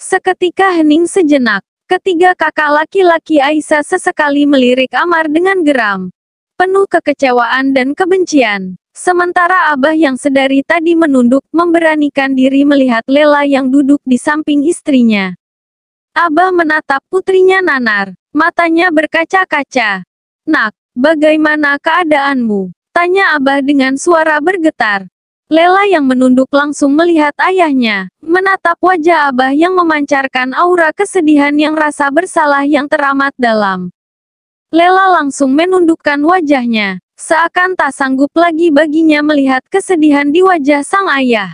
Seketika hening sejenak. Ketiga kakak laki-laki Aisyah sesekali melirik Amar dengan geram, penuh kekecewaan dan kebencian. Sementara Abah yang sedari tadi menunduk, memberanikan diri melihat Lela yang duduk di samping istrinya. Abah menatap putrinya nanar. Matanya berkaca-kaca. "Nak, bagaimana keadaanmu?" tanya Abah dengan suara bergetar. Lela yang menunduk langsung melihat ayahnya, menatap wajah Abah yang memancarkan aura kesedihan yang rasa bersalah yang teramat dalam. Lela langsung menundukkan wajahnya, seakan tak sanggup lagi baginya melihat kesedihan di wajah sang ayah.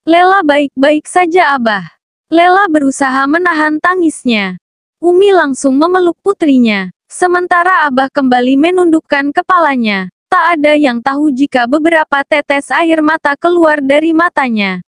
"Lela baik-baik saja Abah." Lela berusaha menahan tangisnya. Umi langsung memeluk putrinya, sementara Abah kembali menundukkan kepalanya. Tak ada yang tahu jika beberapa tetes air mata keluar dari matanya.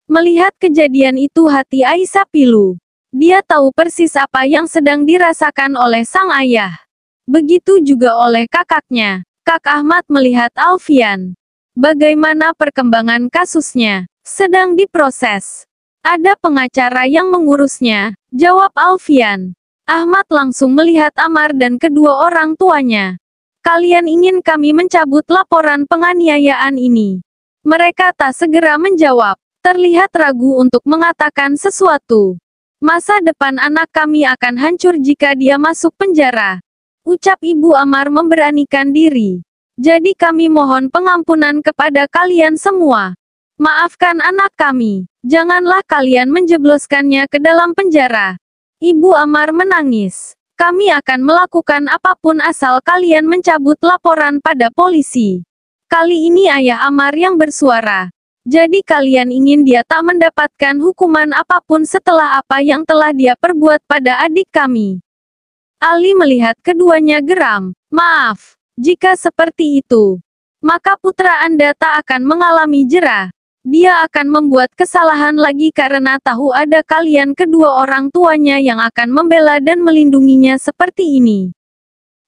Melihat kejadian itu hati Aisyah pilu. Dia tahu persis apa yang sedang dirasakan oleh sang ayah. Begitu juga oleh kakaknya. Kak Ahmad melihat Alfian. Bagaimana perkembangan kasusnya? Sedang diproses. Ada pengacara yang mengurusnya, jawab Alfian. Ahmad langsung melihat Amar dan kedua orang tuanya. "Kalian ingin kami mencabut laporan penganiayaan ini?" Mereka tak segera menjawab, terlihat ragu untuk mengatakan sesuatu. "Masa depan anak kami akan hancur jika dia masuk penjara," ucap Ibu Amar memberanikan diri. "Jadi kami mohon pengampunan kepada kalian semua. Maafkan anak kami. Janganlah kalian menjebloskannya ke dalam penjara." Ibu Amar menangis. "Kami akan melakukan apapun asal kalian mencabut laporan pada polisi." Kali ini ayah Amar yang bersuara. "Jadi kalian ingin dia tak mendapatkan hukuman apapun setelah apa yang telah dia perbuat pada adik kami?" Ali melihat keduanya geram. "Maaf, jika seperti itu, maka putra Anda tak akan mengalami jera. Dia akan membuat kesalahan lagi karena tahu ada kalian kedua orang tuanya yang akan membela dan melindunginya seperti ini."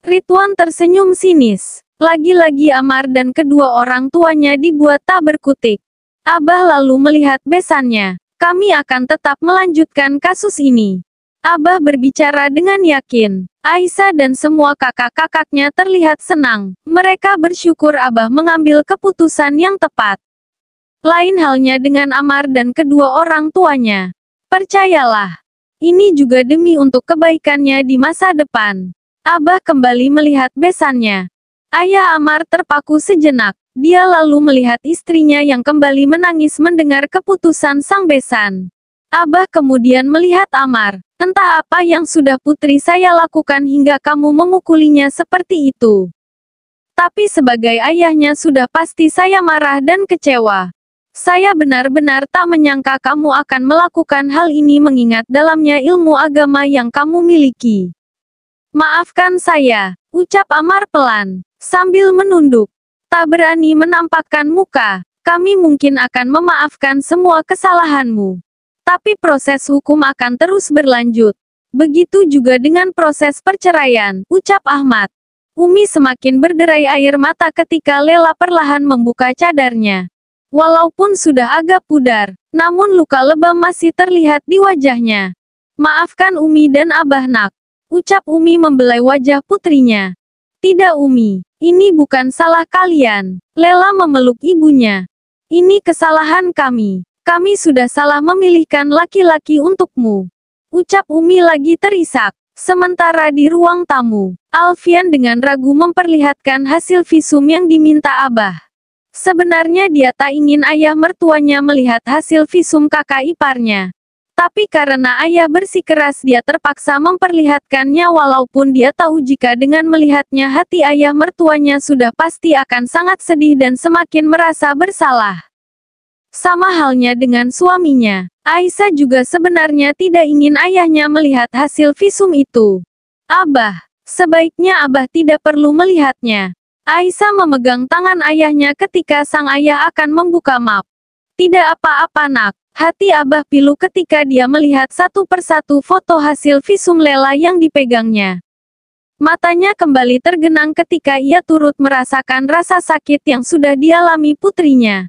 Ridwan tersenyum sinis. Lagi-lagi Amar dan kedua orang tuanya dibuat tak berkutik. Abah lalu melihat besannya. "Kami akan tetap melanjutkan kasus ini." Abah berbicara dengan yakin. Aisyah dan semua kakak-kakaknya terlihat senang. Mereka bersyukur Abah mengambil keputusan yang tepat. Lain halnya dengan Amar dan kedua orang tuanya. Percayalah, ini juga demi untuk kebaikannya di masa depan. Abah kembali melihat besannya. Ayah Amar terpaku sejenak. Dia lalu melihat istrinya yang kembali menangis mendengar keputusan sang besan. Abah kemudian melihat Amar. "Entah apa yang sudah putri saya lakukan hingga kamu memukulinya seperti itu. Tapi sebagai ayahnya sudah pasti saya marah dan kecewa. Saya benar-benar tak menyangka kamu akan melakukan hal ini mengingat dalamnya ilmu agama yang kamu miliki. Maafkan saya," ucap Amar pelan, sambil menunduk. "Tak berani menampakkan muka. Kami mungkin akan memaafkan semua kesalahanmu. Tapi proses hukum akan terus berlanjut. Begitu juga dengan proses perceraian," ucap Ahmad. Umi semakin berderai air mata ketika Lela perlahan membuka cadarnya. Walaupun sudah agak pudar, namun luka lebam masih terlihat di wajahnya. "Maafkan Umi dan Abah nak," ucap Umi membelai wajah putrinya. "Tidak Umi, ini bukan salah kalian." Lela memeluk ibunya. "Ini kesalahan kami. Kami sudah salah memilihkan laki-laki untukmu," ucap Umi lagi terisak. Sementara di ruang tamu, Alfian dengan ragu memperlihatkan hasil visum yang diminta Abah. Sebenarnya dia tak ingin ayah mertuanya melihat hasil visum kakak iparnya. Tapi karena ayah bersikeras dia terpaksa memperlihatkannya walaupun dia tahu jika dengan melihatnya hati ayah mertuanya sudah pasti akan sangat sedih dan semakin merasa bersalah. Sama halnya dengan suaminya. Aisyah juga sebenarnya tidak ingin ayahnya melihat hasil visum itu. "Abah, sebaiknya Abah tidak perlu melihatnya." Aisyah memegang tangan ayahnya ketika sang ayah akan membuka map. "Tidak apa-apa nak." Hati Abah pilu ketika dia melihat satu persatu foto hasil visum Lela yang dipegangnya. Matanya kembali tergenang ketika ia turut merasakan rasa sakit yang sudah dialami putrinya.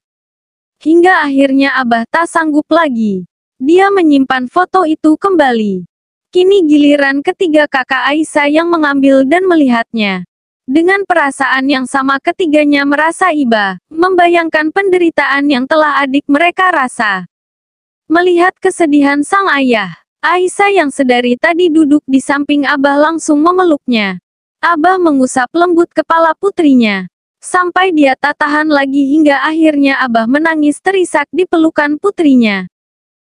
Hingga akhirnya Abah tak sanggup lagi. Dia menyimpan foto itu kembali. Kini giliran ketiga kakak Aisyah yang mengambil dan melihatnya. Dengan perasaan yang sama ketiganya merasa iba, membayangkan penderitaan yang telah adik mereka rasa. Melihat kesedihan sang ayah, Aisyah yang sedari tadi duduk di samping Abah langsung memeluknya. Abah mengusap lembut kepala putrinya. Sampai dia tak tahan lagi hingga akhirnya Abah menangis terisak di pelukan putrinya.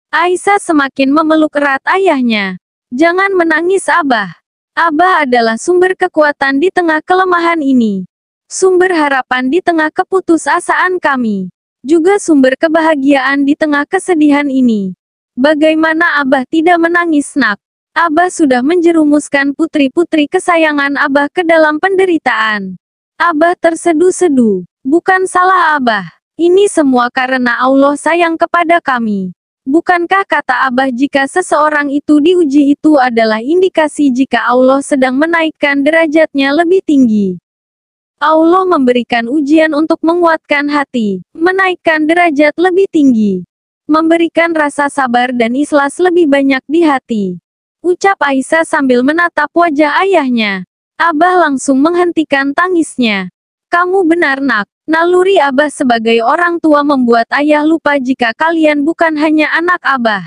Aisyah semakin memeluk erat ayahnya. Jangan menangis Abah. Abah adalah sumber kekuatan di tengah kelemahan ini. Sumber harapan di tengah keputusasaan kami. Juga sumber kebahagiaan di tengah kesedihan ini. Bagaimana Abah tidak menangis nak? Abah sudah menjerumuskan putri-putri kesayangan Abah ke dalam penderitaan. Abah terseduh-seduh. Bukan salah Abah. Ini semua karena Allah sayang kepada kami. Bukankah kata Abah jika seseorang itu diuji itu adalah indikasi jika Allah sedang menaikkan derajatnya lebih tinggi? Allah memberikan ujian untuk menguatkan hati, menaikkan derajat lebih tinggi, memberikan rasa sabar dan ikhlas lebih banyak di hati. Ucap Aisyah sambil menatap wajah ayahnya. Abah langsung menghentikan tangisnya. Kamu benar nak. Naluri Abah sebagai orang tua membuat ayah lupa jika kalian bukan hanya anak Abah,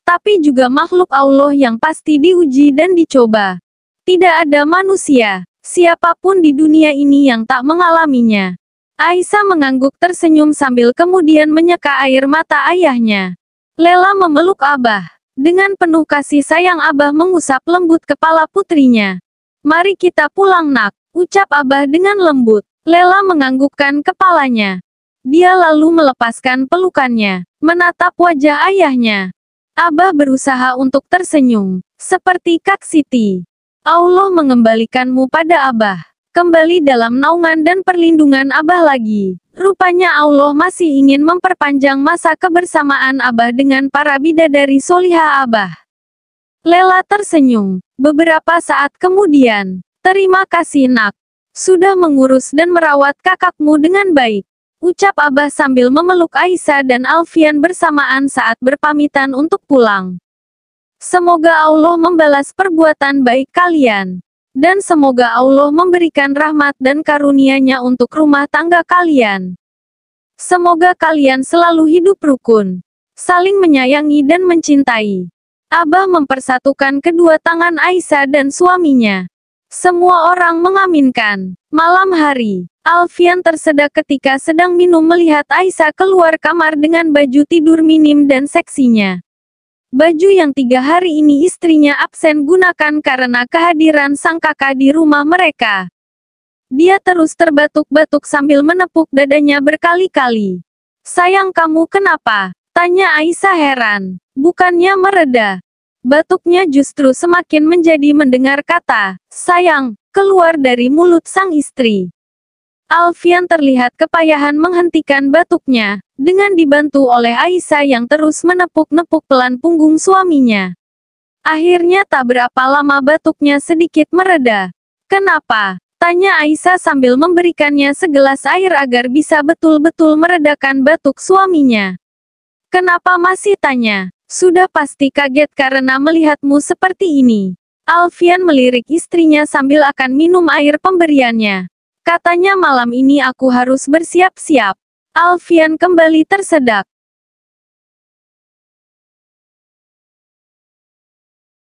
tapi juga makhluk Allah yang pasti diuji dan dicoba. Tidak ada manusia, siapapun di dunia ini yang tak mengalaminya. Aisyah mengangguk tersenyum sambil kemudian menyeka air mata ayahnya. Lela memeluk Abah. Dengan penuh kasih sayang Abah mengusap lembut kepala putrinya. Mari kita pulang nak, ucap Abah dengan lembut. Lela menganggukkan kepalanya. Dia lalu melepaskan pelukannya, menatap wajah ayahnya. Abah berusaha untuk tersenyum, seperti Kak Siti. Allah mengembalikanmu pada Abah. Kembali dalam naungan dan perlindungan Abah lagi. Rupanya Allah masih ingin memperpanjang masa kebersamaan Abah dengan para bidadari solihah Abah. Lela tersenyum. Beberapa saat kemudian, terima kasih nak. Sudah mengurus dan merawat kakakmu dengan baik. Ucap Abah sambil memeluk Aisyah dan Alfian bersamaan saat berpamitan untuk pulang. Semoga Allah membalas perbuatan baik kalian. Dan semoga Allah memberikan rahmat dan karunia-Nya untuk rumah tangga kalian. Semoga kalian selalu hidup rukun, saling menyayangi dan mencintai. Abah mempersatukan kedua tangan Aisyah dan suaminya. Semua orang mengaminkan. Malam hari, Alfian tersedak ketika sedang minum melihat Aisyah keluar kamar dengan baju tidur minim dan seksinya. Baju yang 3 hari ini istrinya absen gunakan karena kehadiran sang kakak di rumah mereka. Dia terus terbatuk-batuk sambil menepuk dadanya berkali-kali. Sayang kamu kenapa? Tanya Aisyah heran. Bukannya mereda. Batuknya justru semakin menjadi mendengar kata, sayang, keluar dari mulut sang istri. Alfian terlihat kepayahan menghentikan batuknya, dengan dibantu oleh Aisyah yang terus menepuk-nepuk pelan punggung suaminya. Akhirnya tak berapa lama batuknya sedikit mereda. Kenapa? Tanya Aisyah sambil memberikannya segelas air agar bisa betul-betul meredakan batuk suaminya. Kenapa masih tanya? Sudah pasti kaget karena melihatmu seperti ini. Alfian melirik istrinya sambil akan minum air pemberiannya. Katanya malam ini aku harus bersiap-siap. Alfian kembali tersedak.